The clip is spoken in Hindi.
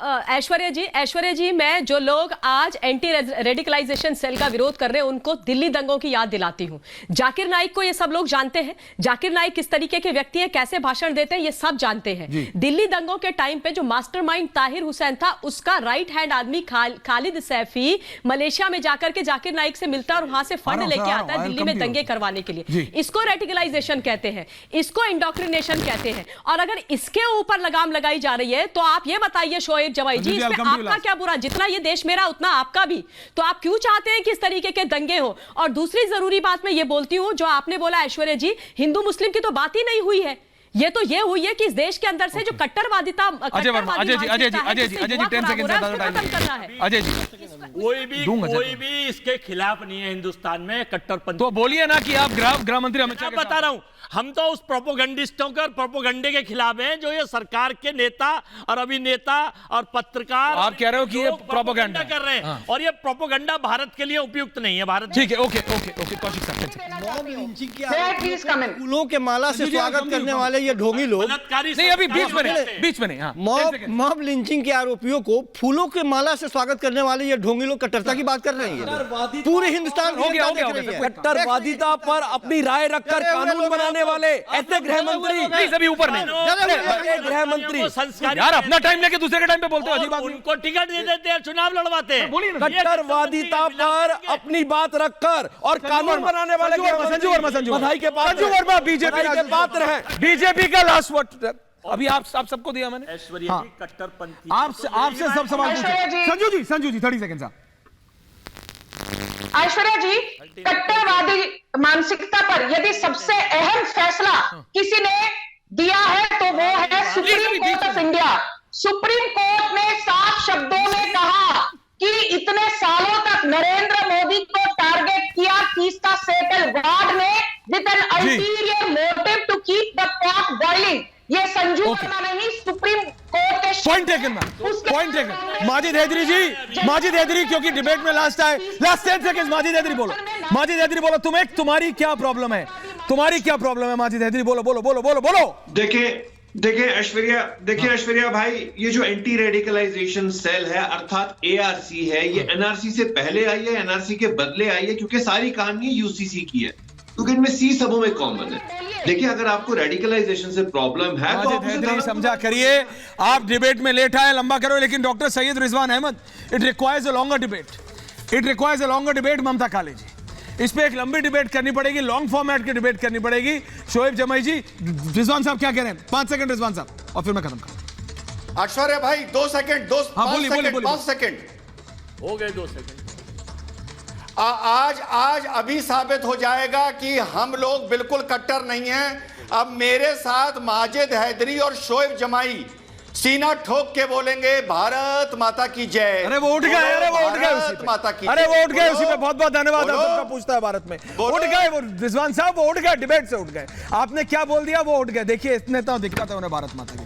ऐश्वर्या जी, मैं जो लोग आज एंटी रेडिकलाइजेशन सेल का विरोध कर रहे हैं उनको दिल्ली दंगों की याद दिलाती हूं। जाकिर नाइक को ये सब लोग जानते हैं। जाकिर नाइक किस तरीके के व्यक्ति हैं, कैसे भाषण देते हैं, ये सब जानते हैं। दिल्ली दंगों के टाइम पे जो मास्टरमाइंड ताहिर हुसैन था, उसका राइट हैंड आदमी खालिद सैफी मलेशिया में जाकर के जाकिर नाइक से मिलता है और वहां से फंड लेके आता है दिल्ली में दंगे करवाने के लिए। इसको रेडिकलाइजेशन कहते हैं, इसको इंडोक्ट्रिनेशन कहते हैं। और अगर इसके ऊपर लगाम लगाई जा रही है तो आप ये बताइए शोएब जवाई जी, इसमें आपका क्या बुरा? जितना ये देश मेरा उतना आपका भी। तो आप क्यों चाहते हैं कि इस तरीके के दंगे हो? और दूसरी जरूरी बात मैं ये बोलती हूं, जो आपने बोला ऐश्वर्या जी, हिंदू मुस्लिम की तो बात ही नहीं हुई है। ये तो ये हुई है कि इस देश के अंदर से जो कट्टरवादिता अजय जी 10 सेकंड से ज्यादा टाइम है। अजय जी, कोई भी इसके खिलाफ नहीं है हिंदुस्तान में कट्टरपंथी। तो बोलिए ना कि आप गृह मंत्री अमित शाह के बता रहा हूं, हम तो उस प्रोपोगंडिस्टों के और प्रोपोगंडे के खिलाफ हैं जो ये सरकार के नेता और अभिनेता और पत्रकार। आप कह रहे हो कि ये प्रोपोगंडा कर रहे हैं और ये प्रोपोगंडा भारत के लिए उपयुक्त नहीं है। भारत ठीक है, ओके कौशिक साहब, फूलों के माला से स्वागत करने वाले ये ढोंगी लोग नहीं, अभी बीच में नहीं। मॉब लिंचिंग के आरोपियों को फूलों के माला से स्वागत करने वाले ये ढोंगी लोग कट्टरता की बात कर रहे हैं। पूरे हिंदुस्तान हो गया कट्टरवादिता पर अपनी राय रखकर कानून बनाने वाले ऐसे गृह मंत्री अभी ऊपर नहीं, गृह मंत्री यार अपना टाइम लेके दूसरे के टाइम पे बोलते हो। उनको टिकट दे देते हैं, चुनाव लड़वाते हैं। कट्टरवादिता पर अपनी बात रखकर और कानून बनाने वाले संजू बधाई के वर्मा बीजेपी के पात्र है, बीजेपी का लास्ट वर्ड अभी आप सबको दिया मैंने। ऐश्वर्या जी कट्टरपंथी आपसे सब सवाल पूछे। संजू जी 30 सेकंड साहब। ऐश्वर्या जी, कट्टरवादी मानसिकता पर यदि सबसे अहम फैसला किसी ने दिया है तो वो है supreme court of India. Supreme court ने साफ शब्दों में कहा कि इतने सालों तक नरेंद्र मोदी को टारगेट किया तीस्ता सेटल वार्ड ने with an ulterior motive to keep the pot boiling. ये संजू वर्मा नहीं, सुप्रीम कोर्ट के पॉइंट टेकन। माजिद हैदरी क्योंकि डिबेट में लास्ट 10 सेकंड। माजिद हैदरी बोलो तुम्हारी क्या प्रॉब्लम है? माजिद हैदरी बोलो। देखिए ऐश्वर्या भाई, ये जो एंटी रेडिकलाइजेशन सेल है अर्थात एआरसी है, ये एनआरसी से पहले आई है, एनआरसी के बदले आई है, क्योंकि सारी कहानी यूसीसी की है, क्योंकि इनमें सी सबों में कॉमन है। देखिए, अगर आपको रेडिकलाइजेशन से प्रॉब्लम है तो समझा करिए। आप डिबेट में लेट आए, लंबा करो, लेकिन doctor Syed Rizwan Ahmed, it requires a longer debate. Mamata Kale ji, इस पे एक लंबी डिबेट करनी पड़ेगी, लॉन्ग फॉर्मेट की डिबेट करनी पड़ेगी। शोएब जमाई जी, रिजवान साहब क्या कह रहे हैं? 5 सेकंड रिजवान साहब, और फिर मैं खत्म करूं। ऐश्वर्या भाई 2 सेकंड, 5 सेकंड हो गए। 2 सेकंड आज अभी साबित हो जाएगा कि हम लोग बिल्कुल कट्टर नहीं हैं। अब मेरे साथ माजिद हैदरी और शोएब जमाई सीना ठोक के बोलेंगे भारत माता की जय। अरे वो उठ गए माता की, अरे वो उठ गए उसी पे। बहुत बहुत धन्यवाद। सबका पूछता है भारत में उठ गए वो रिजवान साहब, वो उठ गए, डिबेट से उठ गए। आपने क्या बोल दिया, वो उठ गए। देखिए इतने तो दिक्कत है उन्हें भारत माता की।